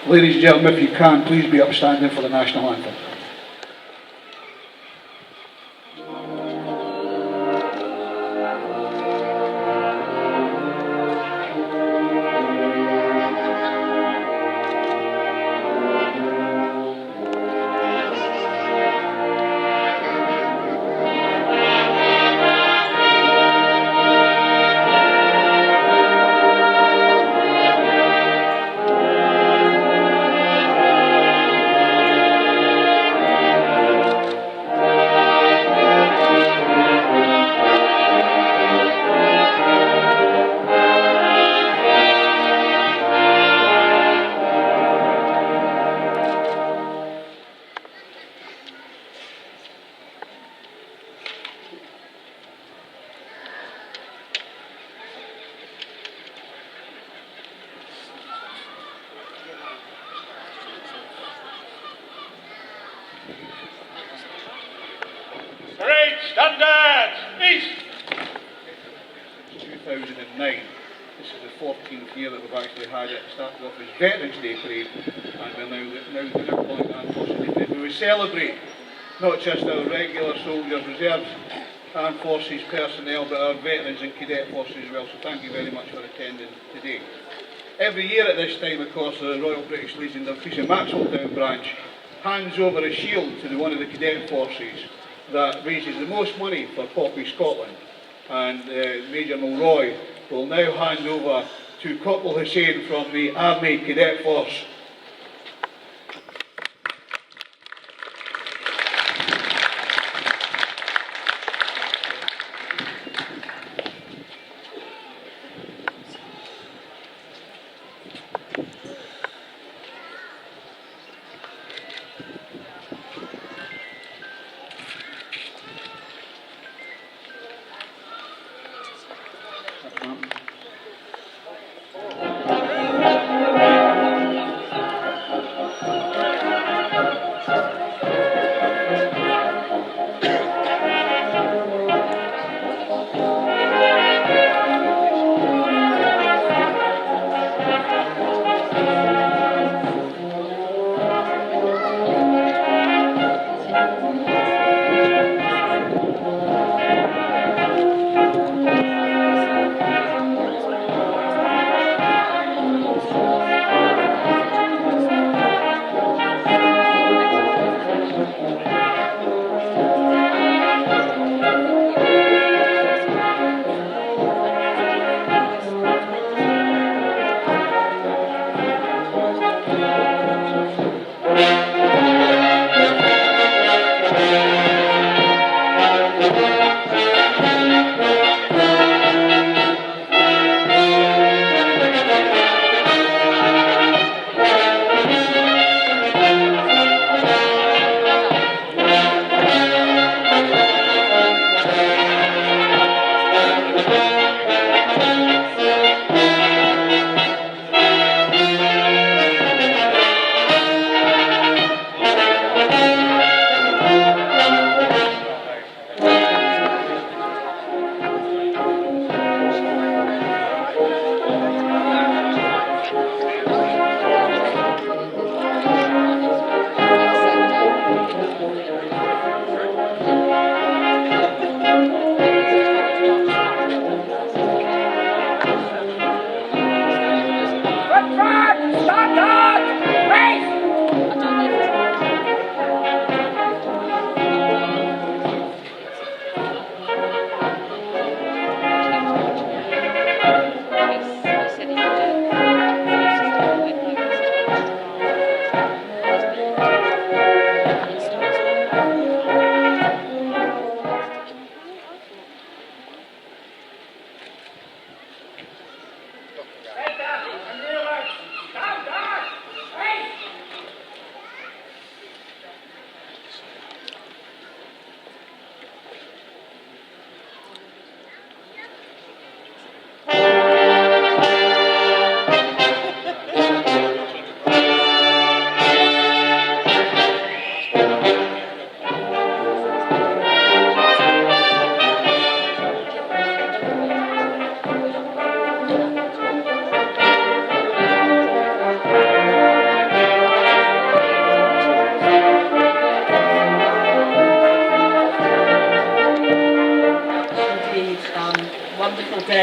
Ladies and gentlemen, if you can, please be upstanding for the national anthem. Parade standards, east! 2009. This is the 14th year that we've actually had it. It started off as Veterans Day Parade, and we're now calling it Armed Forces Day Parade. We celebrate not just our regular soldiers, reserves, armed forces personnel, but our veterans and cadet forces as well. So thank you very much for attending today. Every year at this time, of course, the Royal British Legion, their Peace and Maxwelltown branch, hands over a shield to one of the cadet forces that raises the most money for Poppy Scotland. And Major Mulroy will now hand over to Corporal Hussain from the Army Cadet Force.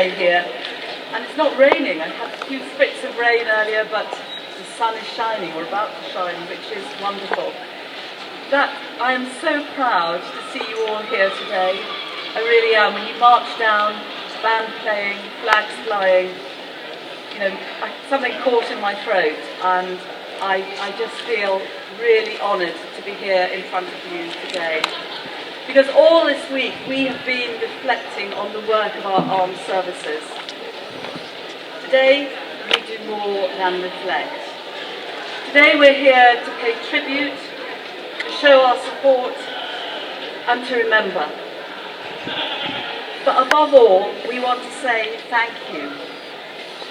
day here, and it's not raining. I had a few spits of rain earlier, but the sun is shining, or about to shine, which is wonderful. That I am so proud to see you all here today. I really am. When you march down, band playing, flags flying, you know, something caught in my throat, and I just feel really honoured to be here in front of you today. Because all this week we have been reflecting on the work of our armed services. Today we do more than reflect. Today we're here to pay tribute, to show our support, and to remember. But above all, we want to say thank you,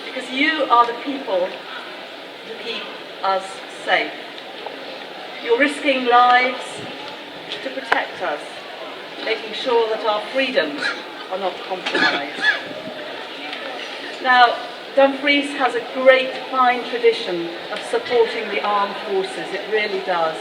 because you are the people who keep us safe. You're risking lives to protect us, making sure that our freedoms are not compromised. Now, Dumfries has a great, fine tradition of supporting the armed forces. It really does.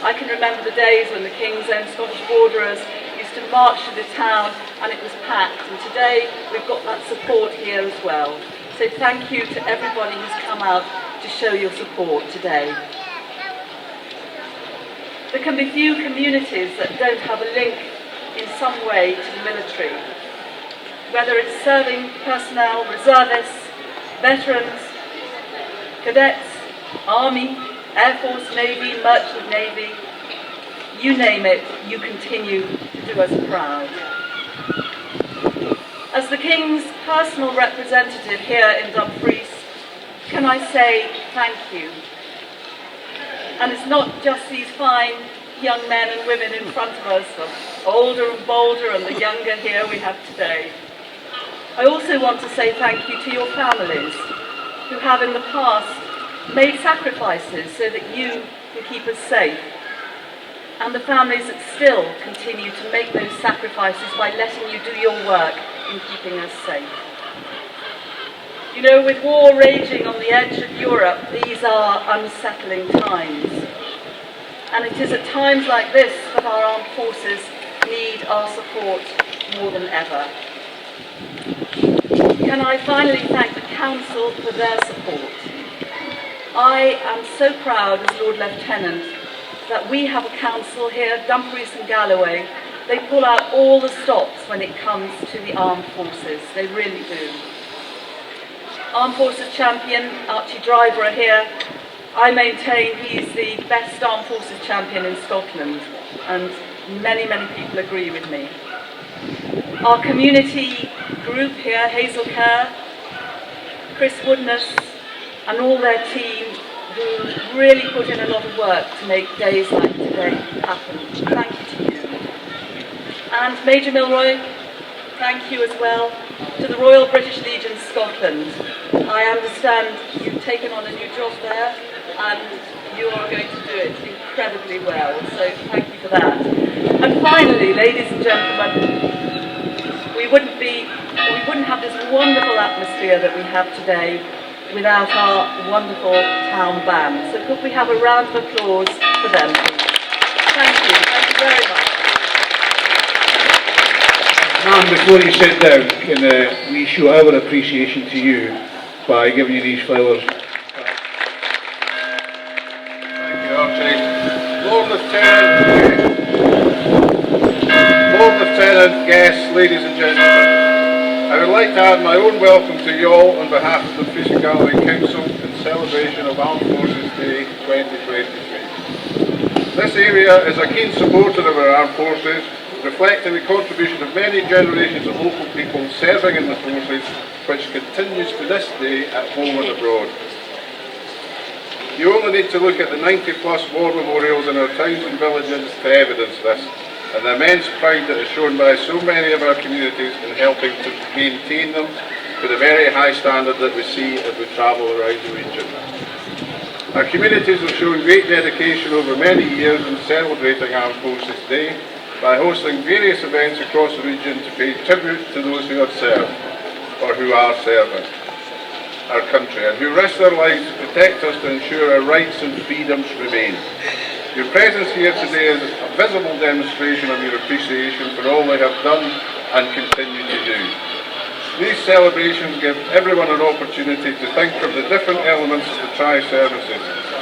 I can remember the days when the King's Own Scottish Borderers used to march to the town and it was packed, and today we've got that support here as well. So thank you to everybody who's come out to show your support today. There can be few communities that don't have a link in some way to the military, whether it's serving personnel, reservists, veterans, cadets, army, Air Force, Navy, Merchant Navy, you name it, you continue to do us proud. As the King's personal representative here in Dumfries, can I say thank you? And it's not just these fine young men and women in front of us, the older and bolder and the younger here we have today. I also want to say thank you to your families who have in the past made sacrifices so that you can keep us safe, and the families that still continue to make those sacrifices by letting you do your work in keeping us safe. You know, with war raging on the edge of Europe, these are unsettling times. And it is at times like this that our armed forces need our support more than ever. Can I finally thank the Council for their support? I am so proud as Lord Lieutenant that we have a council here, Dumfries and Galloway. They pull out all the stops when it comes to the armed forces. They really do. Armed Forces Champion Archie Driver are here. I maintain he's the best Armed Forces Champion in Scotland, and many, many people agree with me. Our community group here, Hazel Kerr, Chris Woodness, and all their team who really put in a lot of work to make days like today happen. Thank you to you. And Major Milroy, thank you as well. To the Royal British Legion Scotland. I understand you've taken on a new job there and you are going to do it incredibly well, so thank you for that. And finally, ladies and gentlemen, we wouldn't have this wonderful atmosphere that we have today without our wonderful town band. So could we have a round of applause for them, please? Thank you very much. Ma'am, before you sit down, can we show our appreciation to you by giving you these flowers? Thank you, Archie. Lord Lieutenant, guests, ladies and gentlemen, I would like to add my own welcome to you all on behalf of the Dumfries and Galloway Council in celebration of Armed Forces Day 2023. This area is a keen supporter of our armed forces, reflecting the contribution of many generations of local people serving in the forces, which continues to this day at home and abroad. You only need to look at the 90+ war memorials in our towns and villages to evidence this, and the immense pride that is shown by so many of our communities in helping to maintain them to the very high standard that we see as we travel around the region. Our communities have shown great dedication over many years in celebrating Armed Forces Day by hosting various events across the region to pay tribute to those who have served, or who are serving our country, and who risk their lives to protect us to ensure our rights and freedoms remain. Your presence here today is a visible demonstration of your appreciation for all they have done and continue to do. These celebrations give everyone an opportunity to think of the different elements of the tri-services,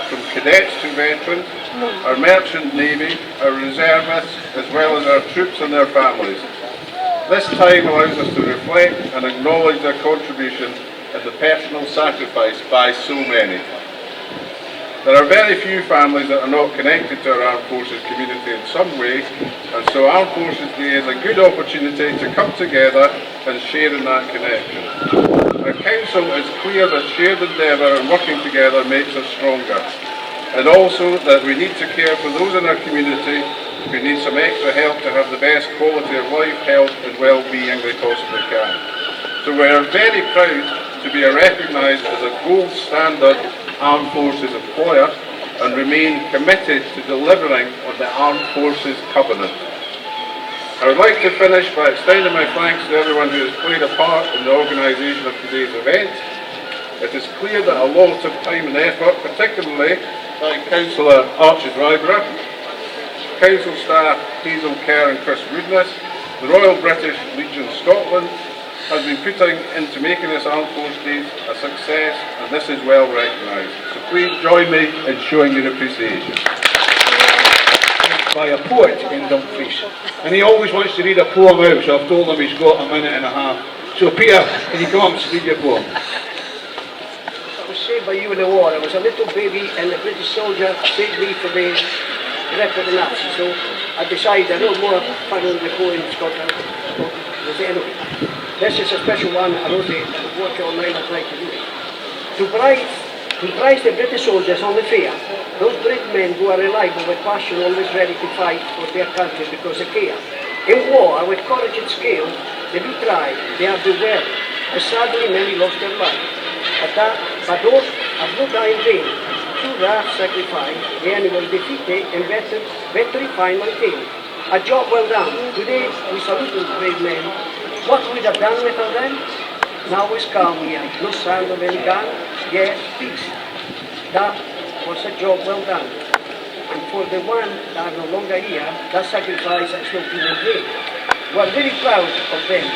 from cadets to veterans, our merchant navy, our reservists, as well as our troops and their families. This time allows us to reflect and acknowledge their contribution and the personal sacrifice by so many. There are very few families that are not connected to our Armed Forces community in some way, and so Armed Forces Day is a good opportunity to come together and share in that connection. Our Council is clear that shared endeavour and working together makes us stronger, and also that we need to care for those in our community who need some extra help to have the best quality of life, health and well-being they possibly can. So we are very proud to be recognised as a gold standard Armed Forces employer and remain committed to delivering on the Armed Forces Covenant. I would like to finish by extending my thanks to everyone who has played a part in the organisation of today's event. It is clear that a lot of time and effort, particularly by Councillor Archie Dryborough, Council staff Hazel Kerr and Chris Woodness, the Royal British Legion Scotland, has been putting into making this Armed Forces Day a success, and this is well recognised. So please join me in showing your appreciation. By a poet in Dumfries, and he always wants to read a poem out, so I've told him he's got a minute and a half. So Peter, can you come up and read your poem? I was saved by you in the war. I was a little baby and a British soldier saved me from the grip of the Nazis. So I decided I wrote more fun on the poem in Scotland. Anyway, this is a special one. I wrote it at work online. I'd like to do it. To prize the British soldiers on the fair, those brave men who are reliable with passion, always ready to fight for their country because they care. In war, with courage and skill, they do try, they have do well, but sadly many lost their life. But those have not died in vain. Through their sacrifice, the enemy will defeat and victory finally came. A job well done. Today we salute those brave men. What we'd have done without them? Now is calm here, no sound of any gun, yes, peace. That was a job well done. And for the one that are no longer here, that sacrifice has not been in vain. We are very proud of them.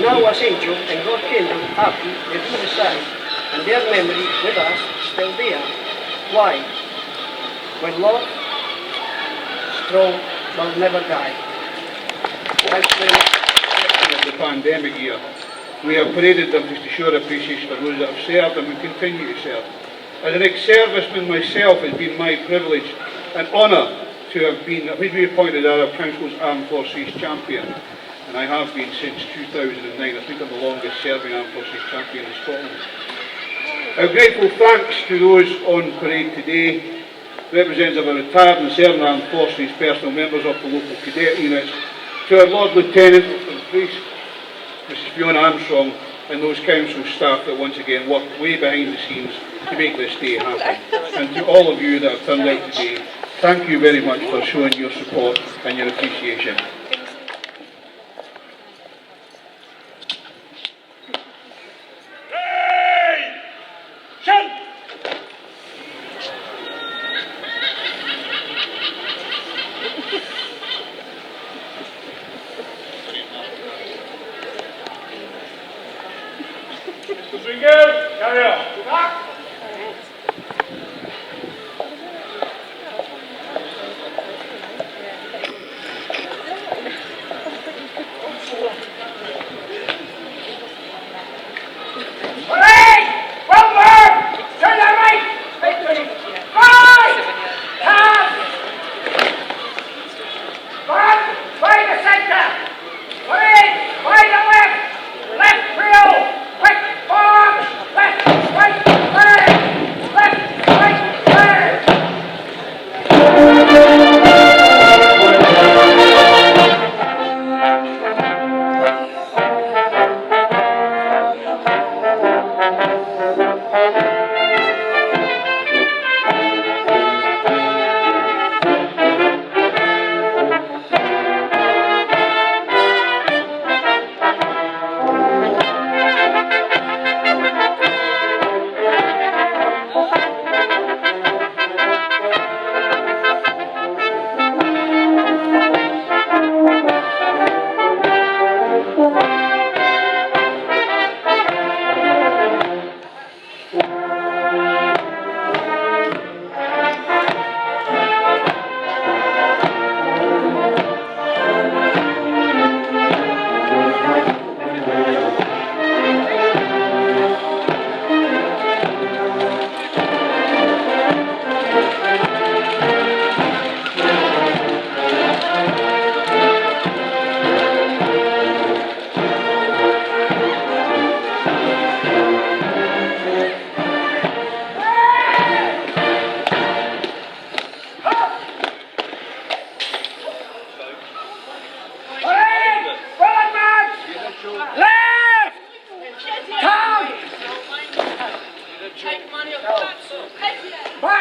Now as angels and God's kingdom happy, they do reside, and their memory with us still there. Why? When love, strong, will never die. Thanks very much. The pandemic year, we have paraded Dumfries to show our appreciation for those that have served and will continue to serve. As an ex-serviceman myself, it's been my privilege and honour to have been appointed as our Council's Armed Forces Champion, and I have been since 2009. I think I'm the longest serving Armed Forces Champion in Scotland. Our grateful thanks to those on parade today, representatives of our retired and serving Armed Forces personnel, members of the local cadet units, to our Lord Lieutenant of Dumfries, Mrs Fiona Armstrong, and those council staff that once again worked way behind the scenes to make this day happen. And to all of you that have turned out today, thank you very much for showing your support and your appreciation. Carry on. Back. Left,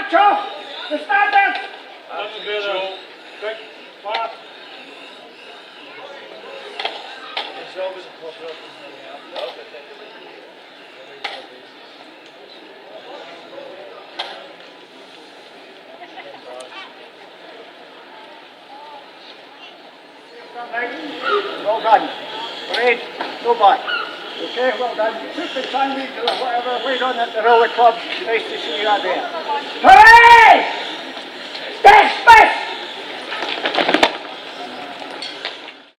march off! The standards! That's a bit of big flat. Well done. Great. Go back. Okay, well done. Took the Sunday to whatever we done at the Roller Club. Nice to see you out there. Hooray! Dismiss!